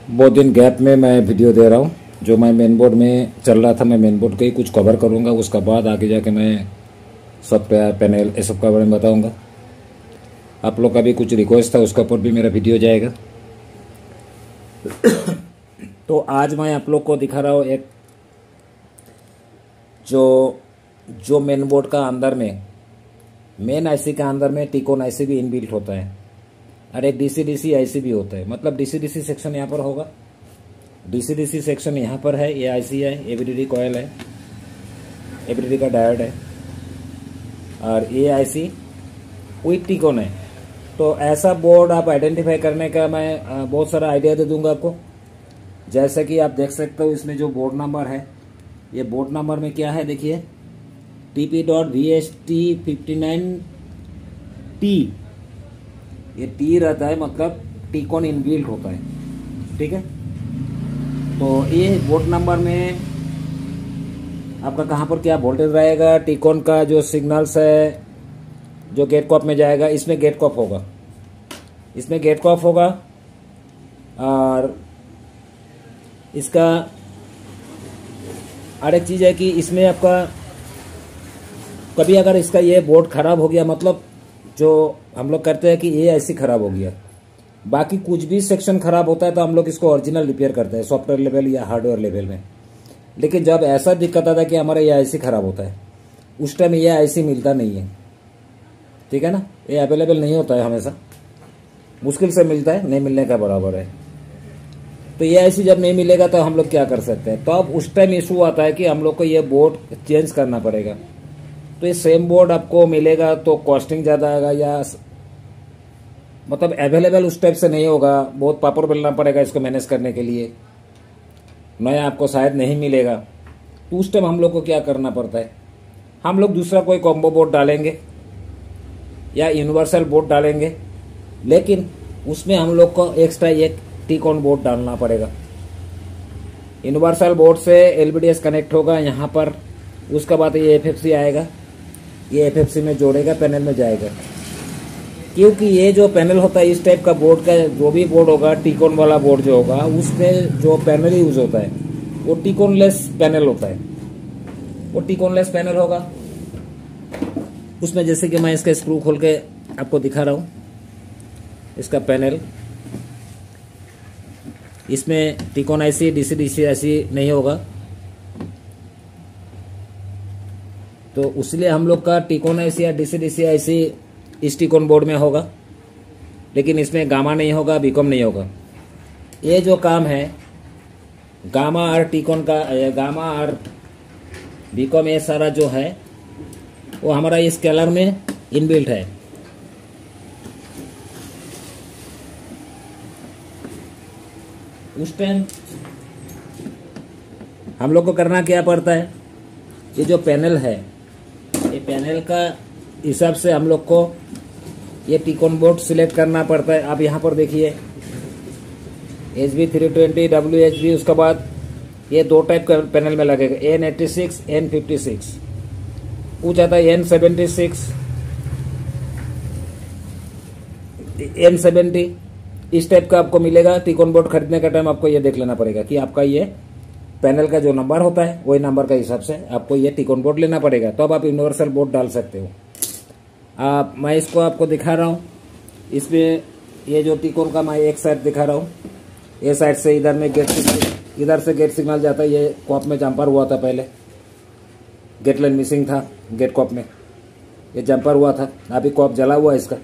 बहुत दिन गैप में मैं वीडियो दे रहा हूँ। जो मैं मेन बोर्ड में चल रहा था, मैं मेन बोर्ड का ही कुछ कवर करूँगा, उसका बाद आगे जाके मैं सॉफ्टवेयर पैनल ये सब के बारे में बताऊँगा। आप लोग का भी कुछ रिक्वेस्ट था, उसके ऊपर भी मेरा वीडियो जाएगा। तो आज मैं आप लोग को दिखा रहा हूँ एक जो मेन बोर्ड का अंदर में मेन आईसी का अंदर में टिकोन आईसी भी इनबिल्ट होता है और एक डीसी डीसी आईसी भी होता है। मतलब डीसी डीसी सेक्शन यहाँ पर होगा, डीसी डीसी सेक्शन यहाँ पर है, ये आईसी है, एबीडीडी कॉयल है, एबीडीडी का डायोड है और ये आईसी विथ टिकोन है। तो ऐसा बोर्ड आप आइडेंटिफाई करने का मैं बहुत सारा आइडिया दे दूंगा आपको। जैसे कि आप देख सकते हो इसमें जो बोर्ड नंबर है, ये बोर्ड नंबर में क्या है देखिए, TP.VST59T, ये टी रहता है, मतलब टिकोन इनबिल्ट होता है। ठीक है, तो ये बोर्ड नंबर में आपका कहाँ पर क्या वोल्टेज रहेगा, टिकोन का जो सिग्नल्स है जो गेट कॉप में जाएगा, इसमें गेट कॉप होगा, इसमें गेट कॉप होगा। और इसका और एक चीज़ है कि इसमें आपका कभी अगर इसका ये बोर्ड खराब हो गया, मतलब जो हम लोग करते हैं कि ये ऐसी खराब हो गया, बाकी कुछ भी सेक्शन खराब होता है तो हम लोग इसको ओरिजिनल रिपेयर करते हैं सॉफ्टवेयर लेवल या हार्डवेयर लेवल में। लेकिन जब ऐसा दिक्कत आता है कि हमारा ये आईसी खराब होता है, उस टाइम ये आईसी मिलता नहीं है। ठीक है ना, ये अवेलेबल नहीं होता है, हमेशा मुश्किल से मिलता है, नहीं मिलने का बराबर है। तो ये आईसी जब नहीं मिलेगा तो हम लोग क्या कर सकते हैं, तो अब उस टाइम इशू आता है कि हम लोग को ये बोर्ड चेंज करना पड़ेगा। तो ये सेम बोर्ड आपको मिलेगा तो कॉस्टिंग ज़्यादा आएगा, या मतलब अवेलेबल उस टाइप से नहीं होगा, बहुत पापड़ बेलना पड़ेगा इसको मैनेज करने के लिए, नया आपको शायद नहीं मिलेगा। तो उस टाइम हम लोग को क्या करना पड़ता है, हम लोग दूसरा कोई कॉम्बो बोर्ड डालेंगे या यूनिवर्सल बोर्ड डालेंगे, लेकिन उसमें हम लोग को एक्स्ट्रा एक टिकोन बोर्ड डालना पड़ेगा। यूनिवर्सल बोर्ड से एलबीडीएस कनेक्ट होगा यहाँ पर, उसके बाद ये एफएफसी आएगा, ये एफएफसी में जोड़ेगा, पैनल में जाएगा। क्योंकि ये जो पैनल होता है इस टाइप का बोर्ड का, जो भी बोर्ड होगा टिकोन वाला बोर्ड जो होगा, उसमें जो पैनल यूज होता है वो टिकोनलेस पैनल होता है, वो टिकोनलेस पैनल होगा। उसमें जैसे कि मैं इसका स्क्रू खोल के आपको दिखा रहा हूँ, इसका पैनल, इसमें टिकोन आईसी डीसी डीसी आईसी नहीं होगा, तो उसलिए हम लोग का टिकोन आईसी या डीसी डीसी आईसी इस टिकोन बोर्ड में होगा, लेकिन इसमें गामा नहीं होगा, बीकॉम नहीं होगा। ये जो काम है गामा और टिकोन का, गामा और बीकॉम, ये सारा जो है वो हमारा इस स्केलर में इनबिल्ट है। उस टाइम हम लोग को करना क्या पड़ता है, ये जो पैनल है, ये पैनल का हिसाब से हम लोग को ये टिकोन बोर्ड सिलेक्ट करना पड़ता है। आप यहाँ पर देखिए HB320 WHB, उसके बाद ये दो टाइप का पैनल में लगेगा, N86 N56, कुछ आता है N76 N70, इस टाइप का आपको मिलेगा। टिकोन बोर्ड खरीदने का टाइम आपको ये देख लेना पड़ेगा कि आपका ये पैनल का जो नंबर होता है वही नंबर का हिसाब से आपको ये टिकोन बोर्ड लेना पड़ेगा, तो अब आप यूनिवर्सल बोर्ड डाल सकते हो। मैं इसको आपको दिखा रहा हूँ, इसमें ये जो टिकोन का मैं एक साइड दिखा रहा हूँ, ये साइड से इधर में इधर से गेट सिग्नल जाता है। ये कॉप में जंपर हुआ था, पहले गेट लाइन मिसिंग था गेट कॉप में, ये जंपर हुआ था, अभी कॉप जला हुआ है इसका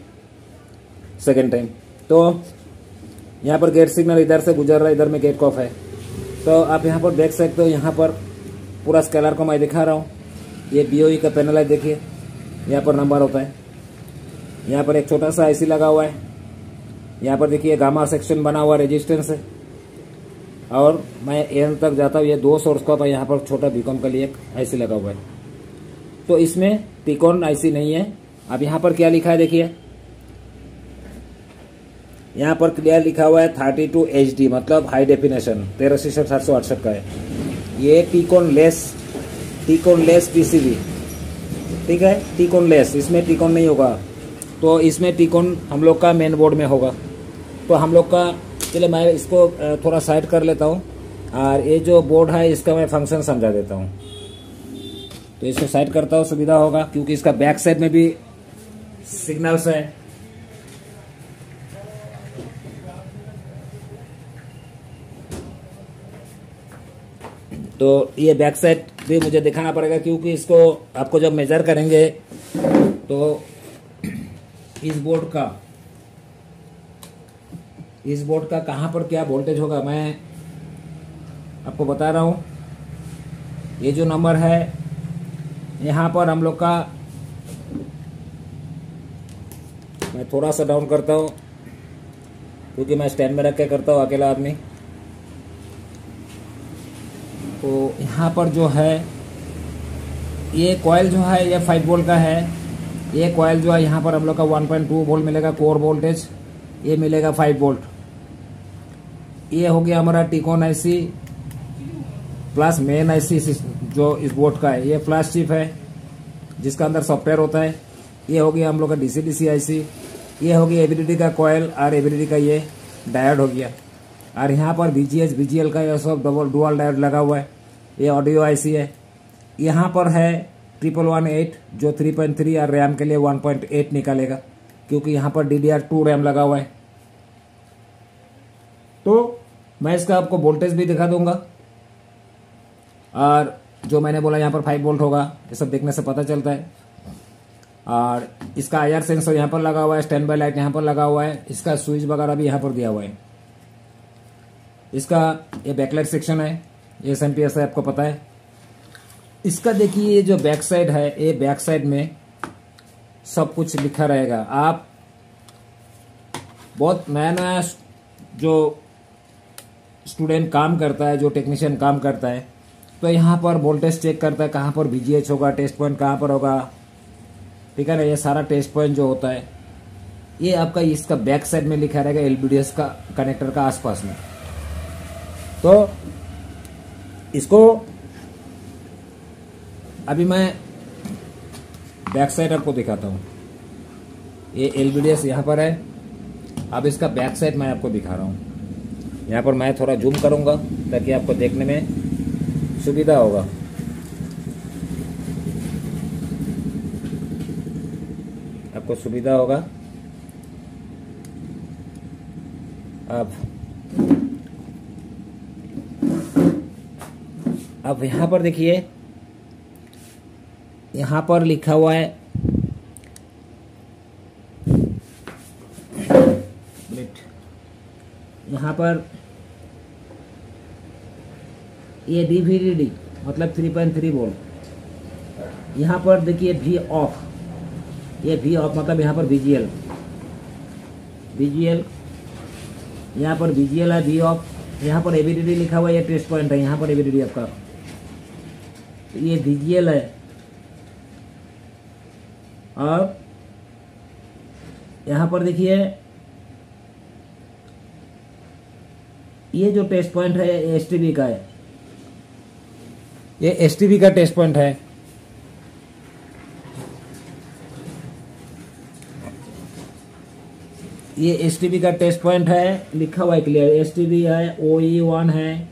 सेकेंड टाइम। तो यहाँ पर गेट सिग्नल इधर से गुजर रहा है, इधर में गेट कॉप है। तो आप यहाँ पर देख सकते हो, यहाँ पर पूरा स्केलर को मैं दिखा रहा हूँ। ये BOE का पैनल है, देखिए यहाँ पर नंबर होता है, यहाँ पर एक छोटा सा आईसी लगा हुआ है, यहाँ पर देखिए गामा सेक्शन बना हुआ रेजिस्टेंस है, और मैं एन तक जाता हूँ, ये 2 सोर्स का यहाँ पर छोटा बीकॉम के लिए एक आईसी लगा हुआ है। तो इसमें टिकोन आईसी नहीं है। अब यहाँ पर क्या लिखा है देखिए, यहाँ पर क्लियर लिखा हुआ है 32 HD, मतलब हाई डेफिनेशन 136768 का है। ये टिकोन लेस PCB, ठीक है, टिकोन लेस, इसमें टिकोन नहीं होगा। तो इसमें टिकोन हम लोग का मेन बोर्ड में होगा। तो हम लोग का चलिए मैं इसको थोड़ा साइड कर लेता हूँ और ये जो बोर्ड है इसका मैं फंक्शन समझा देता हूँ। तो इसको साइड करता हूँ, सुविधा होगा, क्योंकि इसका बैक साइड में भी सिग्नल्स है। तो ये बैक साइड भी मुझे दिखाना पड़ेगा, क्योंकि इसको आपको जब मेजर करेंगे तो इस बोर्ड का कहाँ पर क्या वोल्टेज होगा मैं आपको बता रहा हूँ। ये जो नंबर है यहाँ पर हम लोग का, मैं थोड़ा सा डाउन करता हूँ क्योंकि मैं स्टैंड में रख के करता हूँ, अकेला आदमी। तो यहाँ पर जो है ये कॉइल जो है ये 5 वोल्ट का है। ये कॉइल जो है यहाँ पर हम लोग का 1.2 वोल्ट मिलेगा कोर वोल्टेज, ये मिलेगा 5 वोल्ट। ये हो गया हमारा टिकॉन आईसी प्लस मेन आईसी जो इस बोर्ड का है। ये फ्लैश चिप है जिसका अंदर सॉफ्टवेयर होता है। ये हो गया हम लोग का डीसी डीसी आईसी। ये हो गया एबीडीडी का कॉइल और एबीडीडी का ये डायोड हो गया। और यहाँ पर बीजीएच बीजीएल का ये सब डुअल डायोड लगा हुआ है। ये ऑडियो आईसी है। यहाँ पर है 1118 जो 3.3 और रैम के लिए 1.8 निकालेगा, क्योंकि यहाँ पर DDR2 रैम लगा हुआ है। तो मैं इसका आपको वोल्टेज भी दिखा दूंगा, और जो मैंने बोला यहाँ पर 5 वोल्ट होगा, ये सब देखने से पता चलता है। और इसका IR सेंसर यहाँ पर लगा हुआ है, स्टैंड बाय लाइट यहाँ पर लगा हुआ है, इसका स्विच वगैरह भी यहाँ पर दिया हुआ है। इसका ये बैकलाइट सेक्शन है, ये SMPS है, आपको पता है। इसका देखिए ये जो बैक साइड है, ये बैक साइड में सब कुछ लिखा रहेगा। आप बहुत नया नया जो स्टूडेंट काम करता है, जो टेक्नीशियन काम करता है, तो यहाँ पर वोल्टेज चेक करता है कहाँ पर VGH होगा, टेस्ट पॉइंट कहाँ पर होगा, ठीक है ना। ये सारा टेस्ट पॉइंट जो होता है ये आपका इसका बैक साइड में लिखा रहेगा, LVDS का कनेक्टर का आसपास में। तो इसको अभी मैं बैक साइड आपको दिखाता हूँ। ये LVDS यहाँ पर है। अब इसका बैक साइड मैं आपको दिखा रहा हूँ। यहाँ पर मैं थोड़ा जूम करूँगा ताकि आपको देखने में सुविधा होगा। आपको सुविधा होगा। अब यहाँ पर देखिए, यहाँ पर लिखा हुआ है यहाँ पर ये DVDD मतलब 3.3 वोल्ट। यहाँ पर देखिए V ऑफ, ये V ऑफ मतलब यहाँ पर VGL यहाँ पर VGL है, V ऑफ। यहाँ पर ABDD लिखा हुआ है, ये टेस्ट पॉइंट है, यहाँ पर ABDD आपका, तो ये VGL है। और यहाँ पर देखिए ये जो टेस्ट पॉइंट है ये STB का है, ये STB का टेस्ट पॉइंट है। ये STB का टेस्ट पॉइंट है, लिखा हुआ है क्लियर। STB है, OE1 है,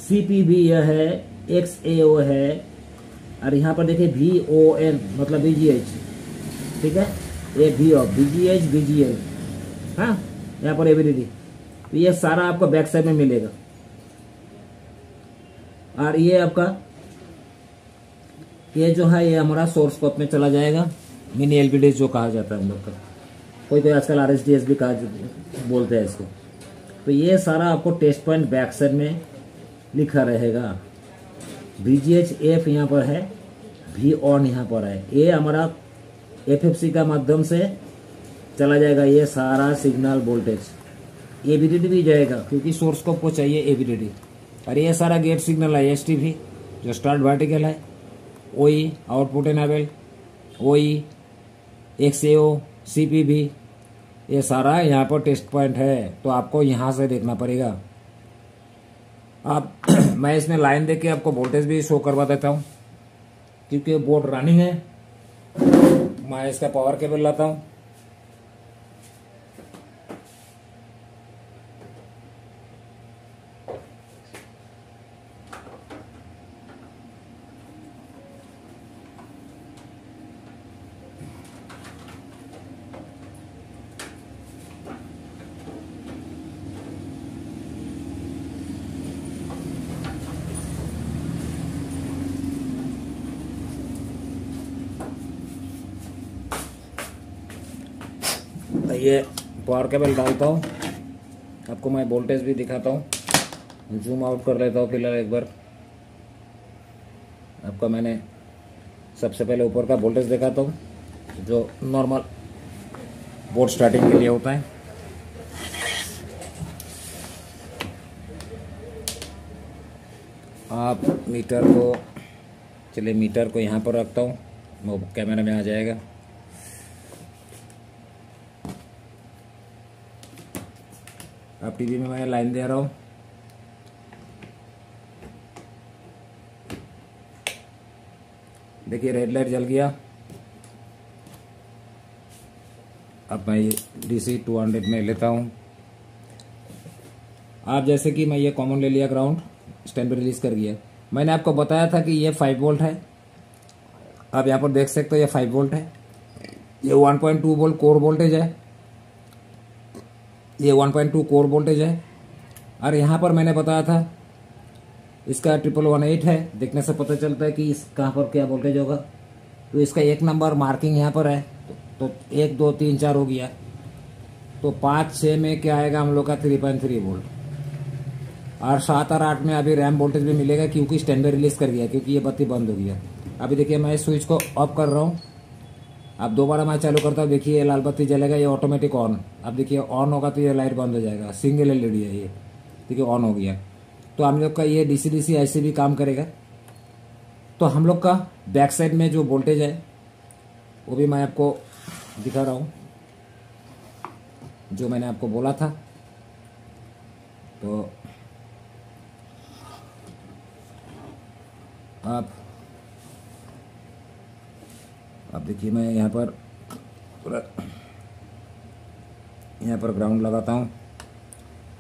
CPB है, XAO है, और यहाँ पर देखिए VON मतलब VGH, ठीक है। ये V ऑफ, VGH, VGL, हाँ, यहाँ पर ABDD। तो ये सारा आपको बैक साइड में मिलेगा। और ये आपका ये जो है ये हमारा सोर्स कोड में चला जाएगा, मिनी LVD जो कहा जाता है हम लोग का, कोई आजकल RSDS भी कहा बोलते हैं इसको। तो ये सारा आपको टेस्ट पॉइंट बैक साइड में लिखा रहेगा। VGH F यहाँ पर है, V ऑन यहाँ पर है। ये हमारा FFC का माध्यम से चला जाएगा ये सारा सिग्नल वोल्टेज। ABDD भी जाएगा क्योंकि सोर्स को आपको चाहिए ABDD। और ये सारा गेट सिग्नल है STV जो स्टार्ट वर्टिकल है, OE output enable, OE XAO, CPB, ये सारा यहाँ पर टेस्ट पॉइंट है। तो आपको यहाँ से देखना पड़ेगा। आप मैं इसमें लाइन देके आपको वोल्टेज भी शो करवा देता हूँ, क्योंकि बोर्ड रनिंग है। मैं इसका पावर केबल लाता हूँ। ये पावर केबल डालता हूँ, आपको मैं वोल्टेज भी दिखाता हूँ। जूम आउट कर लेता हूँ फिलहाल एक बार। आपका मैंने सबसे पहले ऊपर का वोल्टेज दिखाता हूँ जो नॉर्मल बोर्ड स्टार्टिंग के लिए होता है। आप मीटर को, चलिए मीटर को यहाँ पर रखता हूँ, वो कैमरा में आ जाएगा। अब टीवी में मैं लाइन दे रहा हूँ। देखिए रेड लाइट जल गया। अब मैं DC 200 में लेता हूँ। आप जैसे कि मैं ये कॉमन ले लिया, ग्राउंड स्टैंड पे रिलीज कर दिया। मैंने आपको बताया था कि ये 5 वोल्ट है। आप यहाँ पर देख सकते हो ये 5 वोल्ट है। ये 1.2 वोल्ट कोर वोल्टेज है, ये 1.2 कोर वोल्टेज है। और यहाँ पर मैंने बताया था इसका 1118 है। देखने से पता चलता है कि इस कहाँ पर क्या वोल्टेज होगा। तो इसका 1 नंबर मार्किंग यहाँ पर है, तो 1 2 3 4 हो गया। तो 5 6 में क्या आएगा हम लोग का 3.3 वोल्ट। और 7 और 8 में अभी रैम वोल्टेज भी मिलेगा, क्योंकि स्टैंड रिलीज कर दिया, क्योंकि ये बत्ती बंद हो गया। अभी देखिए मैं स्विच को ऑफ कर रहा हूँ। अब दोबारा मैं चालू करता हूँ, देखिए ये लाल बत्ती जलेगा, ये ऑटोमेटिक ऑन। अब देखिए ऑन होगा तो ये लाइट बंद हो जाएगा। सिंगल LED है ये, देखिए ऑन हो गया। तो हम लोग का ये DC ऐसे भी काम करेगा। तो हम लोग का बैक साइड में जो वोल्टेज है वो भी मैं आपको दिखा रहा हूँ, जो मैंने आपको बोला था। तो आप देखिए मैं यहाँ पर ग्राउंड लगाता हूँ।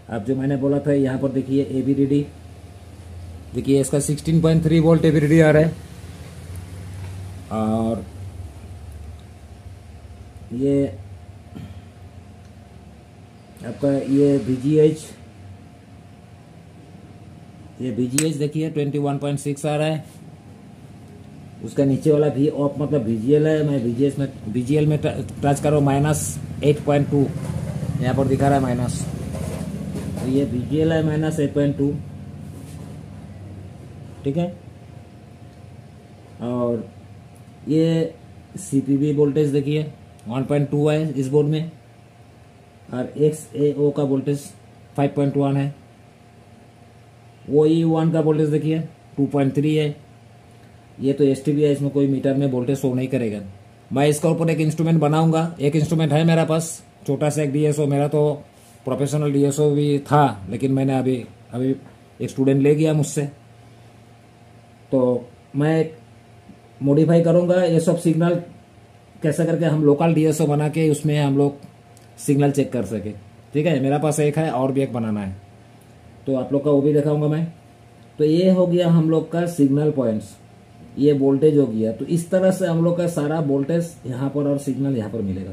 अब जो मैंने बोला था यहाँ पर देखिए AVDD, देखिए इसका 16.3 वोल्ट AVDD आ रहा है। और ये आपका ये VGH देखिए 21.6 आ रहा है। उसका नीचे वाला भी ऑफ मतलब VGL है। मैं VGL में टच करो -8.2, यहाँ पर दिखा रहा है माइनस। तो ये VGL है -8.2, ठीक है। और ये CPB वोल्टेज देखिए 1.2 है इस बोर्ड में। और XAO का वोल्टेज 5.1 है। OE1 का वोल्टेज देखिए 2.3 है। ये तो STB है, इसमें कोई मीटर में वोल्टेज शो नहीं करेगा। मैं इसका ऊपर एक इंस्ट्रूमेंट बनाऊंगा। एक इंस्ट्रूमेंट है मेरे पास, छोटा सा एक DSO। मेरा तो प्रोफेशनल DSO भी था, लेकिन मैंने अभी एक स्टूडेंट ले गया मुझसे, तो मैं मॉडिफाई करूंगा ये सब सिग्नल कैसे करके हम लोकल DSO बना के उसमें हम लोग सिग्नल चेक कर सके, ठीक है। मेरा पास एक है और भी एक बनाना है, तो आप लोग का वो भी दिखाऊंगा मैं। तो ये हो गया हम लोग का सिग्नल पॉइंट्स, ये वोल्टेज हो गया। तो इस तरह से हम लोग का सारा वोल्टेज यहाँ पर और सिग्नल यहाँ पर मिलेगा।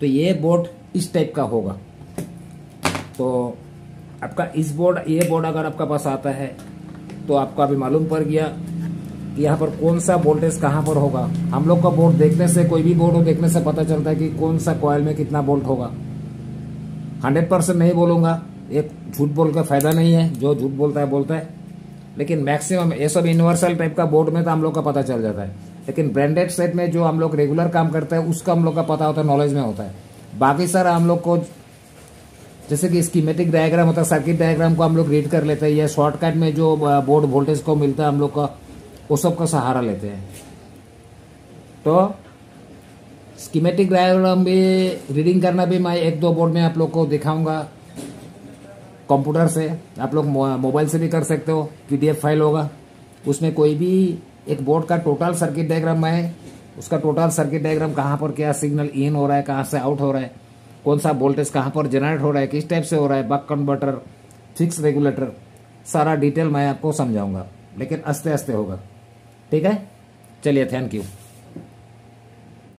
तो ये बोर्ड इस टाइप का होगा। तो आपका ये बोर्ड अगर आपका पास आता है तो आपको अभी मालूम पड़ गया कि यहाँ पर कौन सा वोल्टेज कहाँ पर होगा। हम लोग का बोर्ड देखने से, कोई भी बोर्ड हो देखने से पता चलता है कि कौन सा कॉइल में कितना वोल्ट होगा। 100% नहीं बोलूंगा, एक झूठ बोल का फायदा नहीं है। जो झूठ बोलता है, लेकिन मैक्सिमम ये सब यूनिवर्सल टाइप का बोर्ड में तो हम लोग का पता चल जाता है। लेकिन ब्रांडेड सेट में जो हम लोग रेगुलर काम करते हैं उसका हम लोग का पता होता है, नॉलेज में होता है। बाकी सर हम लोग को जैसे कि स्कीमेटिक डायग्राम होता है, सर्किट डायग्राम को हम लोग रीड कर लेते हैं, या शॉर्टकट में जो बोर्ड वोल्टेज को मिलता है हम लोग का, वो सब का सहारा लेते हैं। तो स्कीमेटिक डायग्राम भी रीडिंग करना भी मैं 1-2 बोर्ड में आप लोग को दिखाऊंगा कंप्यूटर से। आप लोग मोबाइल से भी कर सकते हो, PDF फाइल होगा उसमें। कोई भी एक बोर्ड का टोटल सर्किट डायग्राम है, उसका टोटल सर्किट डायग्राम कहाँ पर क्या सिग्नल इन हो रहा है, कहाँ से आउट हो रहा है, कौन सा वोल्टेज कहाँ पर जनरेट हो रहा है, किस टाइप से हो रहा है, बक कन्वर्टर, फिक्स रेगुलेटर, सारा डिटेल मैं आपको समझाऊंगा, लेकिन आस्ते आस्ते होगा, ठीक है। चलिए, थैंक यू।